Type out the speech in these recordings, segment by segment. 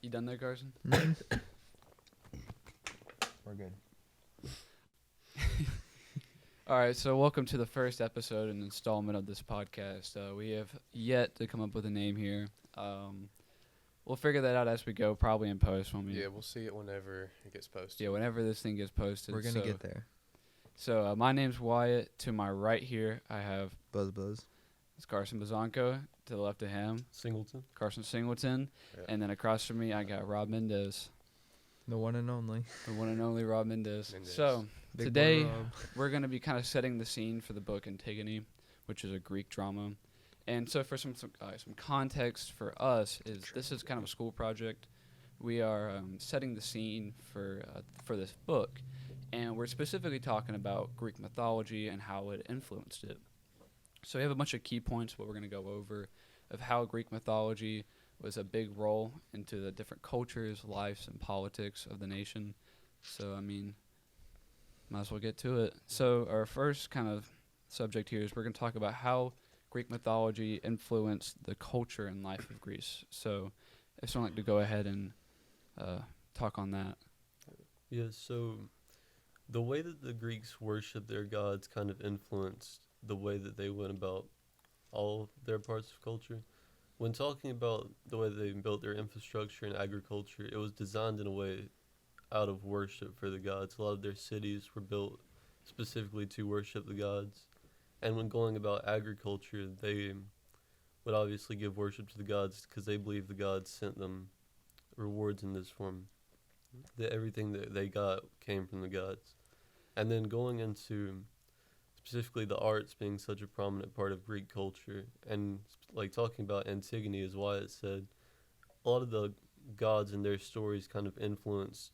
You done there, Carson? We're good. All right, so welcome to the first episode and installment of this podcast. We have yet to come up with a name here. We'll figure that out as we go, probably in post. Yeah, we'll see it whenever it gets posted. Yeah, whenever this thing gets posted. We're gonna get there. So my name's Wyatt. To my right here, I have Buzz. it's Carson Bazanko. To the left of him, Singleton. Carson Singleton. Yeah. And then across from me, I got Rob Mendez, The one and only. the one and only Rob Mendez. Mendez. So Big today, boy Rob. we're going to be kind of setting the scene for the book Antigone, which is a Greek drama. And so for some context for us, this is kind of a school project. We are setting the scene for this book, and we're specifically talking about Greek mythology and how it influenced it. So we have a bunch of key points what we're going to go over of how Greek mythology was a big role into the different cultures, lives, and politics of the nation. So, I mean, might as well get to it. So our first kind of subject here is we're going to talk about how Greek mythology influenced the culture and life of Greece. So if someone like to go ahead and talk on that. Yeah, so the way that the Greeks worshiped their gods kind of influenced the way that they went about all their parts of culture. When talking about the way that they built their infrastructure and agriculture, it was designed in a way out of worship for the gods. A lot of their cities were built specifically to worship the gods. And when going about agriculture, they would obviously give worship to the gods because they believed the gods sent them rewards in this form. That everything that they got came from the gods. And then going into specifically the arts being such a prominent part of Greek culture, and like talking about Antigone is why it said a lot of the gods and their stories kind of influenced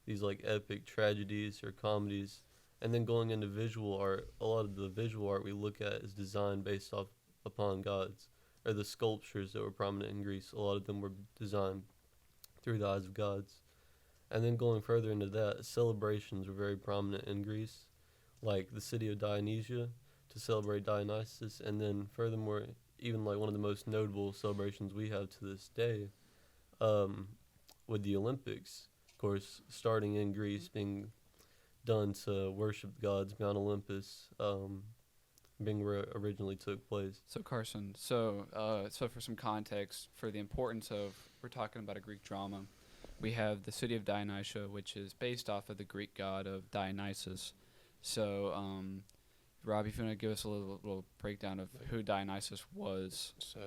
these like epic tragedies or comedies. And then going into visual art, a lot of the visual art we look at is designed based off upon gods, or the sculptures that were prominent in Greece. A lot of them were designed through the eyes of gods. And then going further into that, celebrations were very prominent in Greece, like the city of Dionysia to celebrate Dionysus. And then furthermore, even like one of the most notable celebrations we have to this day, with the Olympics, of course, starting in Greece, being done to worship gods, Mount Olympus, being where it originally took place. So Carson, so for some context, for the importance of, we're talking about a Greek drama, we have the city of Dionysia, which is based off of the Greek god of Dionysus. So, Rob, if you want to give us a little breakdown of who Dionysus was. So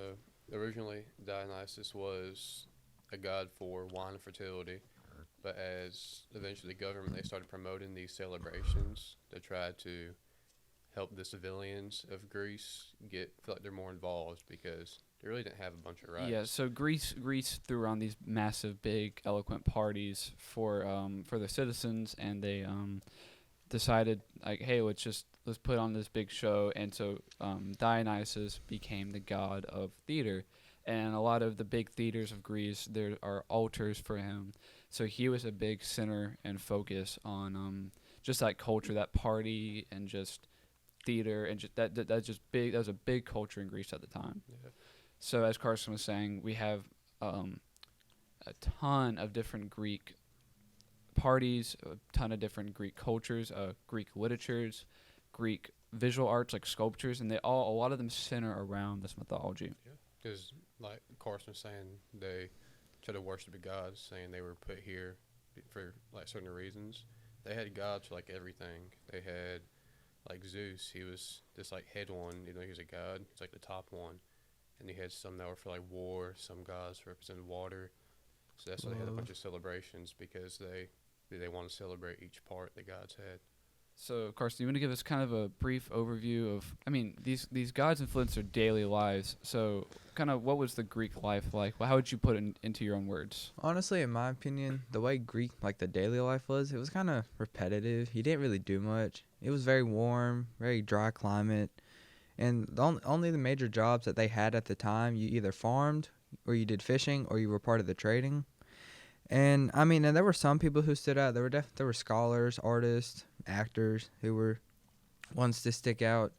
originally, Dionysus was a god for wine and fertility. But as eventually the government, they started promoting these celebrations to try to help the civilians of Greece feel like they're more involved because they really didn't have a bunch of rights. Yeah, so Greece threw around these massive, big, eloquent parties for the citizens, and they decided like, hey, let's put on this big show, and so Dionysus became the god of theater, and a lot of the big theaters of Greece, there are altars for him. So he was a big center and focus on just that culture, that party, and just theater, and just that's just big. That was a big culture in Greece at the time. Yeah. So as Carson was saying, we have a ton of different Greek parties, a ton of different Greek cultures, Greek literatures, Greek visual arts like sculptures, and a lot of them center around this mythology. Yeah, because like Carson was saying, they try to worship the gods, saying they were put here for like certain reasons. They had gods for like everything. They had like Zeus. He was this like head one, even though he was a god. He's like the top one. And you had some that were for like war. Some gods represented water. So that's why they had a bunch of celebrations, because they want to celebrate each part the gods had. So, Carson, you want to give us kind of a brief overview of, I mean, these gods influence their daily lives. So, kind of what was the Greek life like? Well, how would you put it into your own words? Honestly, in my opinion, the way Greek, like the daily life was, it was kind of repetitive. He didn't really do much. It was very warm, very dry climate. And only the major jobs that they had at the time, you either farmed, or you did fishing, or you were part of the trading. And I mean, and there were some people who stood out. There were scholars, artists, actors who were ones to stick out.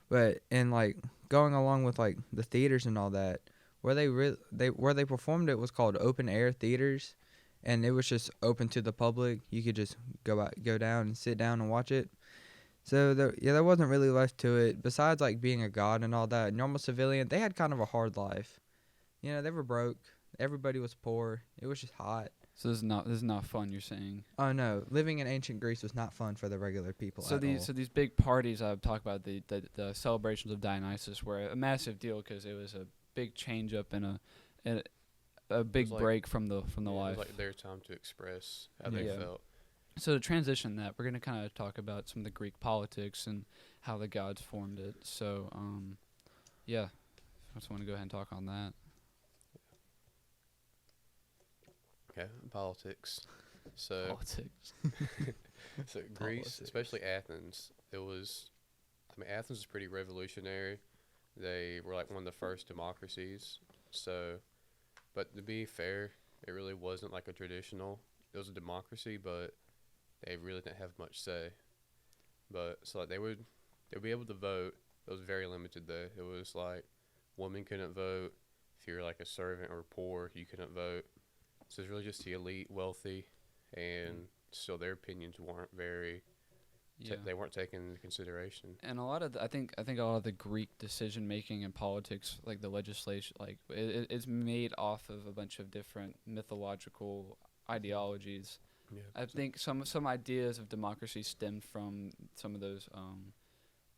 But in like going along with like the theaters and all that, where they performed it was called open air theaters, and it was just open to the public. You could just go down and sit down and watch it. So there wasn't really much to it besides like being a god and all that. Normal civilian, they had kind of a hard life. You know, they were broke. Everybody was poor. It was just hot. So this is not fun. You're saying. Oh no, living in ancient Greece was not fun for the regular people So at these all. so these big parties I've talked about, the celebrations of Dionysus were a massive deal because it was a big change up and a big like- break from the It life. was like their time to express how they Yeah. felt. So to transition that, we're gonna kind of talk about some of the Greek politics and how the gods formed it. So yeah, I just want to go ahead and talk on that. Okay, politics. So Politics. So Greece, especially Athens, Athens was pretty revolutionary. They were like one of the first democracies. So, but to be fair, it really wasn't like a traditional. It was a democracy, but they really didn't have much say. But so like they'd be able to vote. It was very limited though. It was like women couldn't vote. If you're like a servant or poor, you couldn't vote. So it's really just the elite, wealthy, and still their opinions weren't very. Yeah. They weren't taken into consideration. And a lot of I think a lot of the Greek decision making and politics, like the legislation, like it's made off of a bunch of different mythological ideologies. Yeah, I think some ideas of democracy stemmed from some of those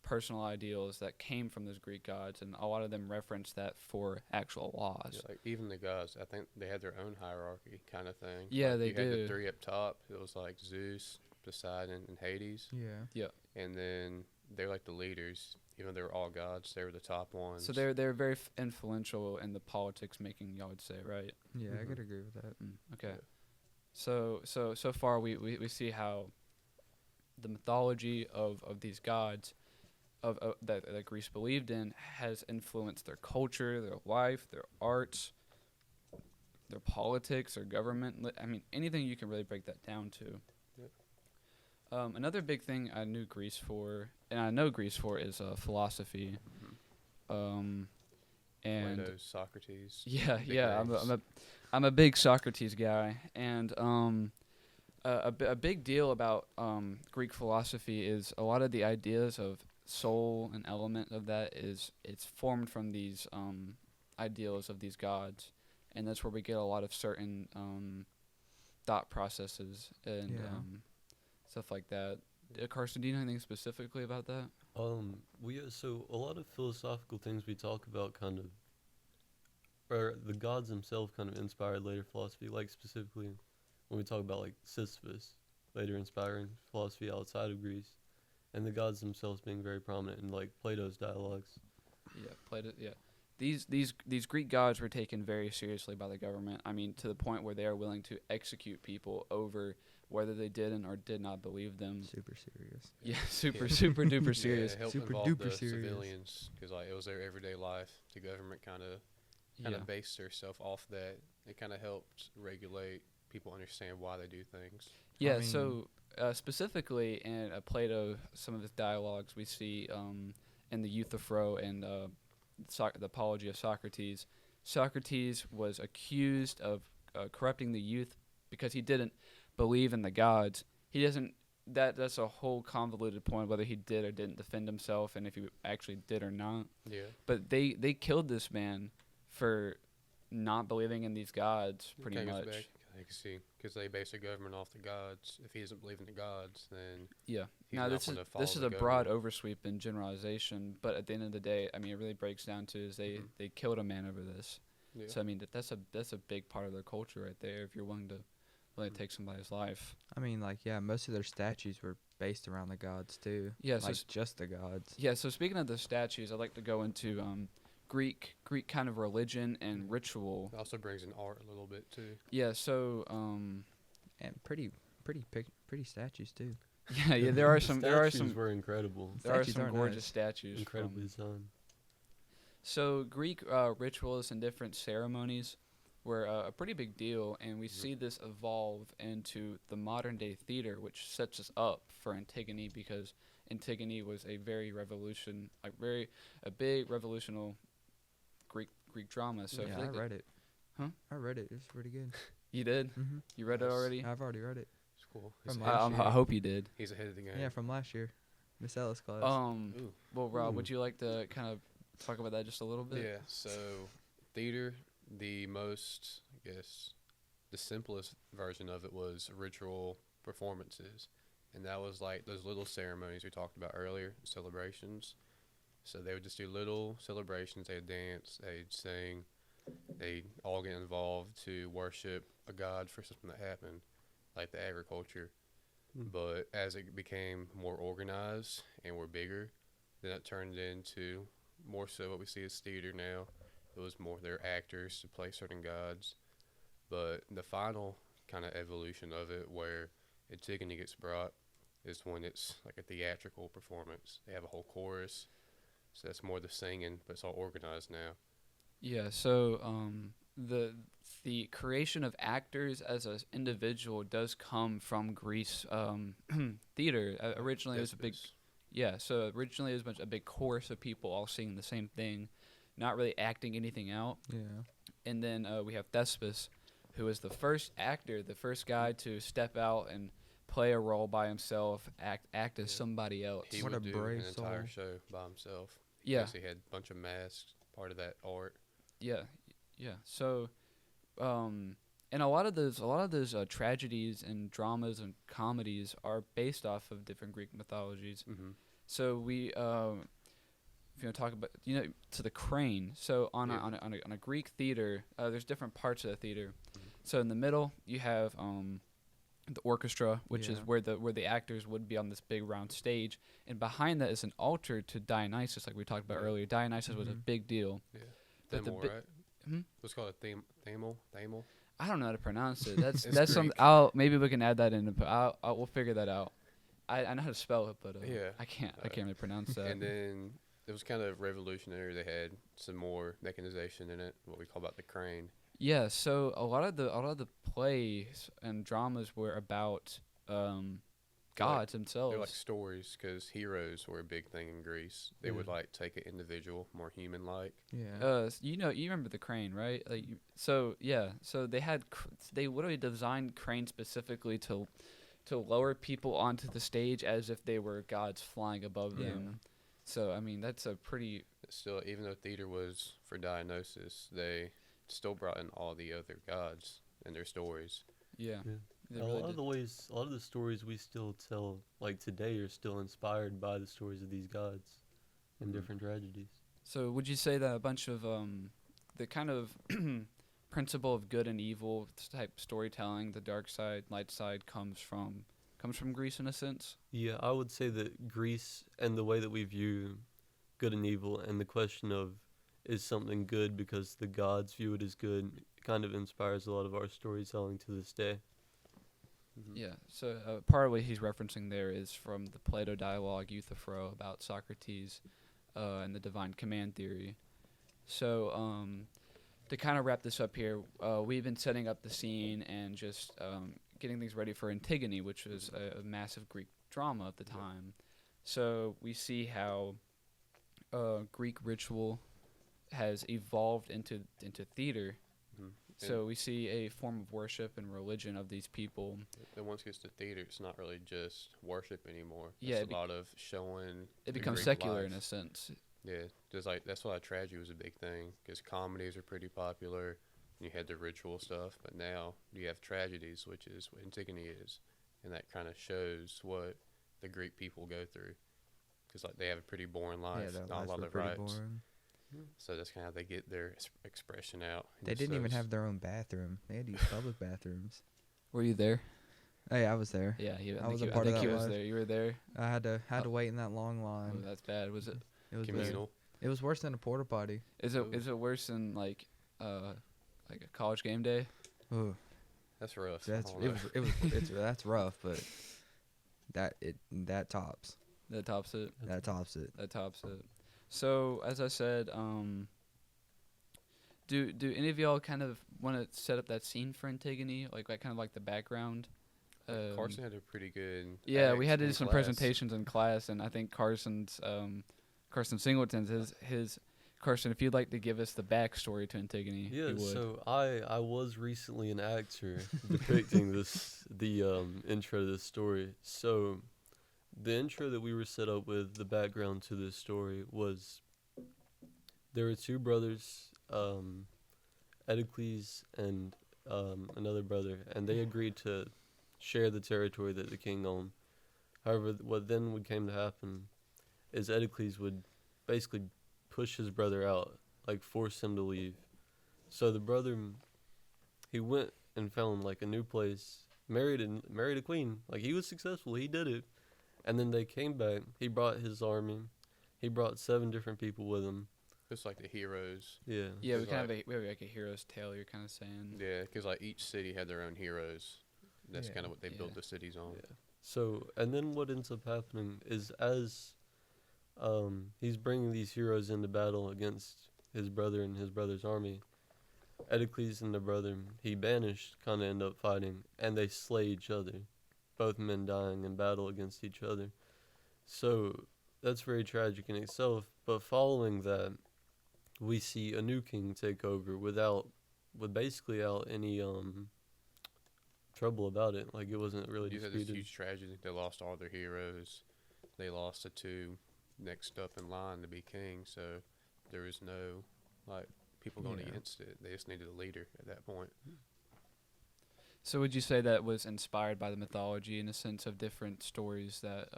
personal ideals that came from those Greek gods, and a lot of them reference that for actual laws. Yeah, like even the gods, I think they had their own hierarchy kind of thing. Yeah, like they you had do. the three up top. It was like Zeus, Poseidon, and Hades. Yeah. And then they're like the leaders. Even though they were all gods, they were the top ones. So they're very influential in the politics making, y'all would say, right? Yeah, I Mhm. could agree with that. Okay. Yeah. So far we see how the mythology of these gods that Greece believed in has influenced their culture, their life, their arts, their politics, their government. I mean, anything you can really break that down to. Yep. Another big thing I know Greece for is philosophy. And Plato, Socrates. yeah, big yeah, names. I'm a big Socrates guy, and a big deal about Greek philosophy is a lot of the ideas of soul and element of that it's formed from these ideals of these gods, and that's where we get a lot of certain thought processes and Yeah. stuff like that. Carson, do you know anything specifically about that? So a lot of philosophical things we talk about kind of, or the gods themselves kind of inspired later philosophy. Like specifically, when we talk about like Sisyphus, later inspiring philosophy outside of Greece, and the gods themselves being very prominent in like Plato's dialogues. Yeah, Plato. Yeah, these Greek gods were taken very seriously by the government. I mean, to the point where they are willing to execute people over whether they did or did not believe them. Super serious. Yeah, super duper serious. Yeah, it helped Super involve duper the serious. civilians because like it was their everyday life. The government kind Yeah. of based herself off that. It kind of helped regulate people understand why they do things. Yeah, I so specifically in Plato, some of his dialogues we see in the Euthyphro and the Apology of Socrates. Socrates was accused of corrupting the youth because he didn't believe in the gods. He doesn't. That's a whole convoluted point whether he did or didn't defend himself, and if he actually did or not. Yeah. But they killed this man for not believing in these gods, pretty Kinda goes much. back, I can see, because they base their government off the gods. If he doesn't believe in the gods, then Yeah. he's Now not this is gonna follow this is the a broad government. oversweep and generalization, but at the end of the day, I mean, it really breaks down to is they killed a man over this. Yeah. So I mean, that's a big part of their culture right there. If you're willing to really take somebody's life. I mean, like, yeah, most of their statues were based around the gods too. Yeah. So Like just the gods. yeah. So speaking of the statues, I'd like to go into Greek kind of religion and ritual. It also brings in art a little bit too. Yeah. So And pretty statues too. yeah. There are The some statues were incredible, there are Statues some are gorgeous nice. statues. incredibly from- designed. So Greek rituals and different ceremonies were a pretty big deal, and we see this evolve into the modern day theater, which sets us up for Antigone because Antigone was a big revolutionary Greek Greek drama. So yeah, I feel like I read it. Huh? I read it. It's pretty good. you did. Mhm. You read it Nice. already. I've already read it. It's cool. From ahead- last year. I hope you did. He's ahead of the game. Yeah, from last year, Miss Ellis class. Ooh. Well, Rob, Ooh. would you like to kind of talk about that just a little bit? Yeah, so theater, the most, I guess, the simplest version of it was ritual performances. And that was like those little ceremonies we talked about earlier, celebrations. So they would just do little celebrations. They'd dance, they'd sing, they'd all get involved to worship a god for something that happened, like the agriculture. But as it became more organized and were bigger, then it turned into more so what we see as theater now. It was more their actors to play certain gods. But the final kind of evolution of it, where Antigone gets brought, is when it's like a theatrical performance. They have a whole chorus, so that's more the singing, but it's all organized now. Yeah. So the creation of actors as an individual does come from Greece theater. Originally, it was a big Thespis. yeah. So originally, it was a big chorus of people all singing the same thing, not really acting anything out. yeah. And then we have Thespis, who was the first actor, the first guy to step out and play a role by himself, act as Yeah. somebody else. He What would a do brave an entire soul. show by himself. Yeah, He had a bunch of masks, part of that art. yeah, yeah. So, and a lot of those tragedies and dramas and comedies are based off of different Greek mythologies. Mm-hmm. So we, if you want to talk about, to the crane. So on Yeah. a Greek theater, there's different parts of the theater. Mhm. So in the middle, you have the orchestra, which is Yeah. where the actors would be on this big round stage, and behind that is an altar to Dionysus, like we talked about Yeah. earlier. Dionysus was a Mhm. big deal. Yeah. But the Thamel, bi- right? Hmm? What's called a thamel? Thamel? I don't know how to pronounce it. That's It's that's some. Greek. Maybe we can add that in. We'll figure that out. I know how to spell it, but Yeah. I can't really pronounce that. And then it was kind of revolutionary. They had some more mechanization in it, what we call about the crane. Yeah, so a lot of the plays and dramas were about gods themselves. They're like stories, because heroes were a big thing in Greece. They would Yeah. like take an individual, more human-like. Yeah. You remember the crane, right? So they had they literally designed cranes specifically to lower people onto the stage as if they were gods flying above Yeah. them. So I mean that's a pretty Still, even though theater was for Dionysus, they still brought in all the other gods in their stories. yeah. Yeah. They a really lot of did. a lot of the stories we still tell, like today, are still inspired by the stories of these gods and Mhm. different tragedies. So would you say that a bunch of the kind of principle of good and evil type storytelling, the dark side, light side, comes from Greece in a sense? Yeah, I would say that Greece and the way that we view good and evil, and the question of is something good because the gods view it as good, kind of inspires a lot of our storytelling to this day. Mhm. Yeah. So part of what he's referencing there is from the Plato dialogue Euthyphro about Socrates and the divine command theory. So to kind of wrap this up here, we've been setting up the scene and just getting things ready for Antigone, which was a massive Greek drama at the time. So we see how Greek ritual has evolved into theater. Mhm. So we see a form of worship and religion of these people. And once it gets to theater, it's not really just worship anymore. Yeah, It's it a lot of showing. It the becomes Greek secular in life. a sense. Yeah, just like that's why tragedy was a big thing, because comedies are pretty popular. And you had the ritual stuff, but now you have tragedies, which is what Antigone is, and that kind of shows what the Greek people go through, because like they have a pretty boring Yeah, life, their not a lives lot were of pretty rights. boring. So that's kind of how they get their expression out. They didn't even have their own bathroom. They had to use public bathrooms. Were you there? Hey, I was there. Yeah, I was a I part of think that he was life. there. You were there. I had to Oh. wait in that long Oh, line. that's bad. Was it? It was bad. communal. It was worse than a porta potty. Is Ooh. it worse than like a college game day? Ooh, That's rough. I that's don't it know. was that's rough, but that tops That tops it. that tops it. That tops it. So as I said, do any of y'all kind of want to set up that scene for Antigone, like kind of like the background? Carson had a pretty good. Yeah, we act had to in do some class. presentations in class, and I think Carson Singleton's his Carson, if you'd like to give us the backstory to Antigone, Yeah, you would. so I was recently an actor depicting the intro to this story. So the intro that we were set up with, the background to this story was there were two brothers, Edicles and another brother, and they agreed to share the territory that the king owned. However, what then would came to happen is Edicles would basically push his brother out, like force him to leave. So the brother, he went and found like a new place, married a queen. Like he was successful, he did it. And then they came back. He brought his army. He brought 7 different people with him. Just like the heroes. Yeah. Yeah, we It's kind of like- we have like a hero's tale. You're kind of saying. Yeah, because like each city had their own heroes. That's Yeah. kind of what they built Yeah. the cities on. Yeah. So, and then what ends up happening is as he's bringing these heroes into battle against his brother and his brother's army, Edicles and the brother he banished kind of end up fighting, and they slay each other, both men dying in battle against each other. So that's very tragic in itself. But following that, we see a new king take over with basically out any trouble about it. Like it wasn't really You had this disputed. huge tragedy. They lost all their heroes. They lost the 2 next up in line to be king. So there was no like people going Yeah. against it. They just needed a leader at that point. So would you say that was inspired by the mythology in a sense of different stories that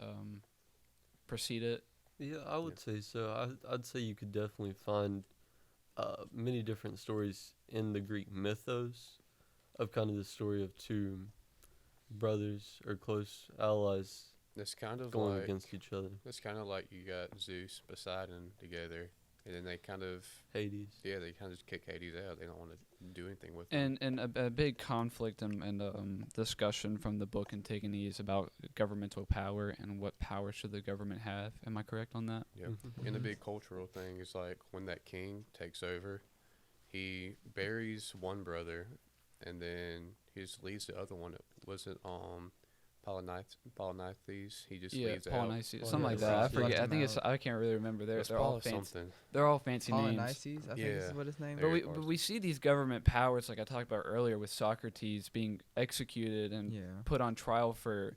precede it? Yeah, I would say so. I'd say you could definitely find many different stories in the Greek mythos of kind of the story of 2 brothers or close allies That's kind of going like against each other. that's kind of like you got Zeus, Poseidon together, and then they kind of Hades. they kind of just kick Hades out. They don't want to do anything with him. And a big conflict and discussion from the book Antigone is about governmental power and what power should the government have. Am I correct on that? Yep. And the big cultural thing is like when that king takes over, he buries one brother, and then he just leaves the other one. Was it Polynices? He just Yeah, leaves out. Polynices, something like Yeah, that. I left forget. I him think it's. out. I can't really remember. It's They're all Poly fancy. something. They're all fancy names. Polynices, I think Yeah. is what his name But is. we Very but we see these government powers like I talked about earlier with Socrates being executed and Yeah. put on trial for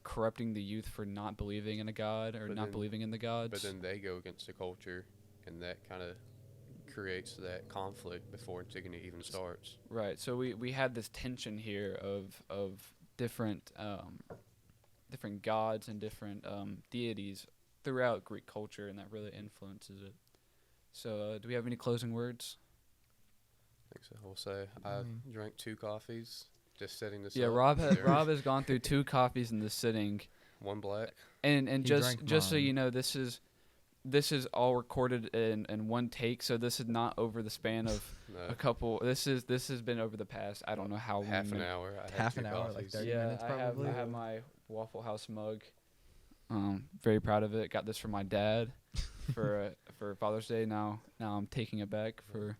corrupting the youth for not believing in a god or But not then- believing in the gods. But then they go against the culture, and that kind of creates that conflict before Antigone even starts. Right. So we had this tension here of different different gods and different deities throughout Greek culture, and that really influences it. So do we have any closing words? I think so. I will say I drank 2 coffees just setting this Yeah, up. Rob There's Rob has gone through 2 coffees in this sitting, one black. and He just drank so mine. you know, this is all recorded in one take. So this is not over the span of No, a couple. This has been over the past. I don't know how long. half an minute- hour. I had Half 2 an hour, like coffees. 30 Yeah, minutes I probably. have my Waffle House mug. Very proud of it. Got this from my dad for Father's Day. Now I'm taking it back for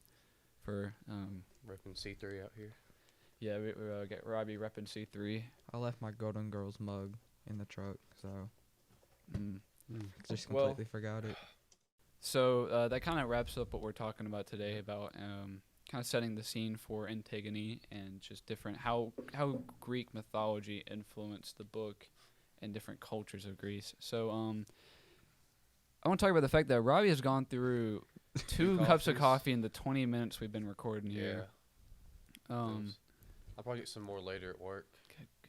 Repping C3 out here. yeah. We get Robbie repping C3. I left my Golden Girls mug in the truck, so Mm. just Well- completely forgot it. So that kind of wraps up what we're talking about today about kind of setting the scene for Antigone and just different how Greek mythology influenced the book and different cultures of Greece. So I want to talk about the fact that Robbie has gone through 2 cups of Coffees. coffee in the 20 minutes we've been recording Yeah. here. I'll probably get some more later at work.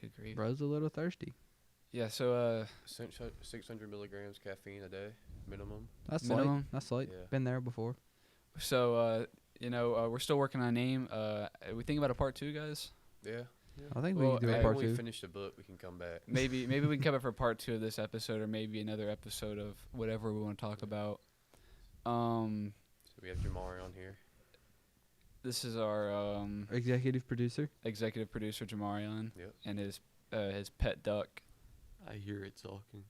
Good grief. Bro's a little thirsty. Yeah, so 600 milligrams caffeine a day minimum. That's Minimum? light. That's light. Yeah. Been there before. we're still working on a name. We think about a part 2, guys. Yeah. I think Well, we can do maybe a Maybe part when we 2. finish the book, we can come back. Maybe we can cover it for part 2 of this episode, or maybe another episode of whatever we want to talk about. So we have Jamari on here. This is our Executive producer. executive producer Jamarion Yep. and his pet duck. I hear it talking.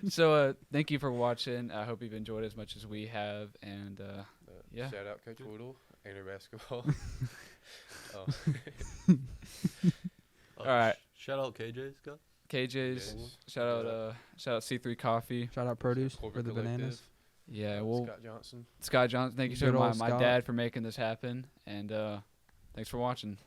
So thank you for watching. I hope you've enjoyed as much as we have, and yeah. Shout out Coach Woodle, Ainter Basketball. Oh. All right. Shout out KJ Scott. KJ's Yes. shout out C3 Coffee. Shout out produce Corporate for the bananas. Collective. Yeah, well, Scott Johnson. Scott Johnson, thank you to Good my old Scott. dad for making this happen, and thanks for watching.